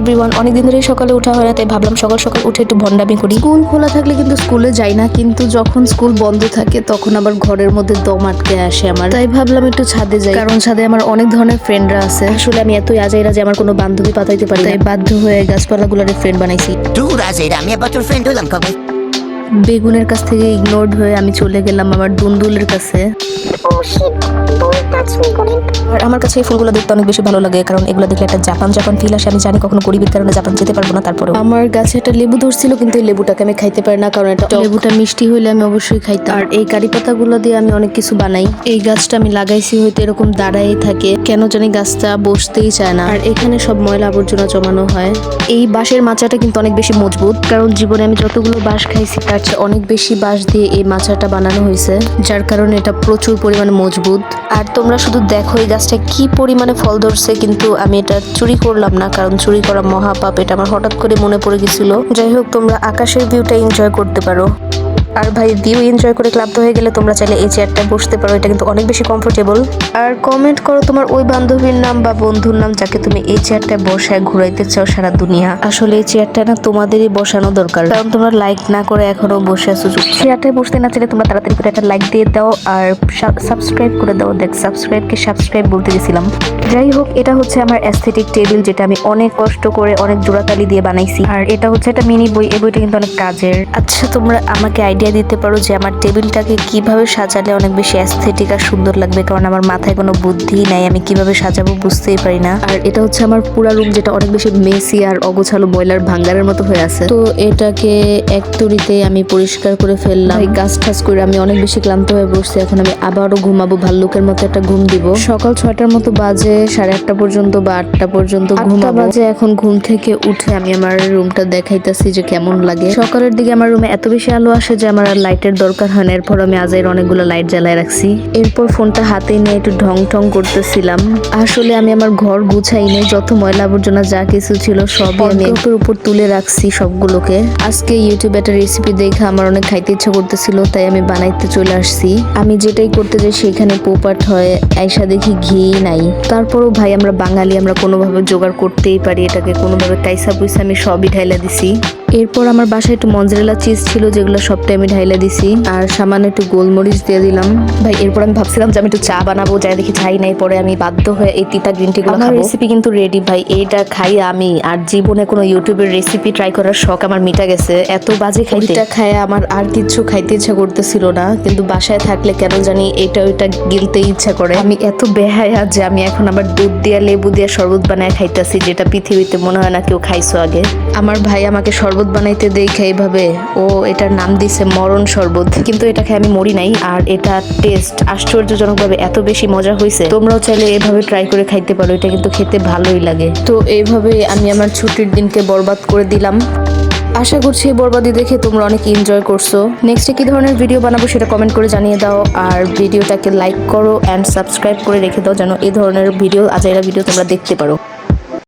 Everyone, অনেকদিন ধরে সকালে ওঠা হয় না, তাই ভাবলাম সকাল সকাল উঠে একটু ভন্ডামি করি। স্কুল খোলা থাকলে কিন্তু স্কুলে যাই না, কিন্তু যখন স্কুল বন্ধ থাকে তখন আবার ঘরের মধ্যে দম আটকে আসে আমার। তাই ভাবলাম একটু ছাদে যাই, কারণ ছাদে আমার অনেক ধরনের ফ্রেন্ডরা আছে। আসলে আমি এতই আজাইরা যে আমার কোনো বান্ধবী পাতাইতে পারি, তাই বাধ্য হয়ে গাছপালাগুলোর ফ্রেন্ড বানাইছি। দূর আজাইরা, আমি আবার তোর ফ্রেন্ড হলাম কবে? বেগুনের কাছ থেকে ইগনোরড হয়ে আমি চলে গেলাম আমার দুন্দুলের কাছে। আর আমার কাছে এই ফুলগুলো দেখতে অনেক বেশি ভালো লাগে, কারণ এগুলো দেখলে একটা জাপান জাপান ফিল আসে। আমি জানি কখনো গরিবের কারণে জাপান যেতে পারবো না, তারপরে আমার গাছে একটা লেবু ধরছিল, কিন্তু এই লেবুটাকে আমি খাইতে পারি না, কারণ এটা লেবুটা মিষ্টি হইলে আমি অবশ্যই খাইতাম। আর এই কারি পাতাগুলো দিয়ে আমি অনেক কিছু বানাই। এই গাছটা আমি লাগাইছি হয়তো এরকম দাঁড়াই থাকে, কেন জানি গাছটা বসতেই চায় না। আর এখানে সব ময়লা আবর্জনা জমানো হয়। এই বাঁশের মাচাটা কিন্তু অনেক বেশি মজবুত, কারণ জীবনে আমি যতগুলো বাঁশ খাইছি তার চেয়ে অনেক বেশি বাঁশ দিয়ে এই মাচাটা বানানো হয়েছে, যার কারণে এটা প্রচুর পরিমাণে মজবুত। আর তোমরা শুধু দেখো এই গাছটা কি পরিমাণে ফল ধরছে, কিন্তু আমি এটা চুরি করলাম না, কারণ চুরি করা মহাপাপ। এটা আমার হঠাৎ করে মনে পড়ে গেছিল। যাই হোক, তোমরা আকাশের ভিউটা এনজয় করতে পারো। আর ভাই, ভিউ এনজয় করে ক্লান্ত হয়ে গেলে তোমরা চাইলে এই চেয়ারটা বসতে পারো, এটা কিন্তু অনেক বেশি কমফোর্টেবল। আর কমেন্ট করো তোমার ওই বান্ধবীর নাম বা বন্ধুর নাম যাকে তুমি এই চেয়ারটায় বসায় ঘুরাইতে চাও সারা দুনিয়া। আসলে এই চেয়ারটা না তোমাদেরই বসানো দরকার, কারণ তোমরা লাইক না করে এখনো বসে আছো। চেয়ারটায় বসতে না চাইলে তোমরা তাড়াতাড়ি করে একটা লাইক দিয়ে দাও আর সাবস্ক্রাইব করে দাও। দেখ, সাবস্ক্রাইব বলতে গেছিলাম। যাই হোক, এটা হচ্ছে আমার অ্যাস্থেটিক টেবিল, যেটা আমি অনেক কষ্ট করে অনেক জোড়াতালি দিয়ে বানাইছি। আর এটা হচ্ছে একটা মিনি বই, এই বইটা কিন্তু অনেক কাজের। আচ্ছা, তোমরা আমাকে আইডিয়া দিতে পারো যে আমার টেবিলটাকে কিভাবে সাজালে অনেক বেশি অ্যাস্থেটিক আর সুন্দর লাগবে, কারণ আমার মাথায় কোনো বুদ্ধি নাই, আমি কিভাবে সাজাবো বুঝতেই পারি না। আর এটা হচ্ছে আমার পুরা রুম, যেটা অনেক বেশি মেসি আর অগোছালো বয়লার ভাঙ্গারের মতো হয়ে আছে। তো এটাকে এক তরিতে আমি পরিষ্কার করে ফেললাম। গাছ ঠাস করে আমি অনেক বেশি ক্লান্ত হয়ে বসছি। এখন আমি আবারও ঘুমাবো, ভাল্লুকের মতো একটা ঘুম দিব। সকাল 6টার মতো বাজে, 8:30 পর্যন্ত বা 8টা পর্যন্ত ঘুমাবো। বাজে এখন ঘুম থেকে উঠে আমি আমার রুমটা দেখাইতেছি যে কেমন লাগে। সকালের দিকে আমার রুমে এত বেশি আলো আসে যে আমার আর লাইটের দরকার হয় না। এরপর আমি আজের অনেকগুলো লাইট জ্বালায় রাখছি। এরপর ফোনটা হাতে নিয়ে একটু ঢং ঢং করতেছিলাম। আসলে আমি আমার ঘর গুছাই নাই, যত ময়লা আবর্জনা যা কিছু ছিল সবই আমি একটুর উপর তুলে রাখছি সবগুলোকে। আজকে ইউটিউবে একটা রেসিপি দেখে আমার অনেক খাইতে ইচ্ছা করতেছিল, তাই আমি বানাইতে চলে আসছি। আমি যেটাই করতে যাই সেখানে পোপাট হয়। আইসা দেখি ঘি নাই। তারপরও ভাই, আমরা বাঙালি, আমরা কোনোভাবে জোগাড় করতেই পারি এটাকে, কোনোভাবে কাইসা পুইসা আমি সবই ঢাইলা দিছি। এরপর আমার বাসায় একটু মজরেলা চিজ ছিল, যেগুলো সবটাই আমি ঢাইলা দিছি। আর সামান্য একটু গোলমরিচ দিয়ে দিলাম। ভাই, এরপর আমি ভাবছিলাম যে আমি একটু চা বানাবো, যাই দেখি চাই নাই। পরে আমি বাধ্য হয়ে এই তিতা গ্রিন টি গুলো খাবো। রেসিপি কিন্তু রেডি ভাই, এইটা খাই আমি। আর জীবনে কোনো ইউটিউবের রেসিপি ট্রাই করার শখ আমার মিটা গেছে। এত বাজে খাইতে খায় আমার আর কিছু খাইতে ইচ্ছা করতেছিল না, কিন্তু বাসায় থাকলে কেন জানি এটা ওইটা গিলতে ইচ্ছা করে। আমি এত বেহায়া যে আমি এখন আবার দুধ দিয়া লেবু দিয়া শরবত বানায় খাইতেছি, যেটা পৃথিবীতে মনে হয় না কেউ খাইছো আগে। আমার ভাই আমাকে শরবত বানাইতে দেখে এইভাবে, ও এটার নাম দিছে মরণ শরবত, কিন্তু এটা খেয়ে আমি মরি নাই। আর এটা টেস্ট আশ্চর্যজনকভাবে এত বেশি মজা হয়েছে। তোমরাও চাইলে এভাবে ট্রাই করে খাইতে পারো, এটা কিন্তু খেতে ভালোই লাগে। তো এইভাবে আমি আমার ছুটির দিনকে বরবাদ করে দিলাম। আশা করছি এই বরবাদি দেখে তোমরা অনেক এনজয় করছো। নেক্সটে কি ধরনের ভিডিও বানাবো সেটা কমেন্ট করে জানিয়ে দাও। আর ভিডিওটাকে লাইক করো অ্যান্ড সাবস্ক্রাইব করে রেখে দাও, যেন এই ধরনের ভিডিও, আজাইরা ভিডিও তোমরা দেখতে পারো।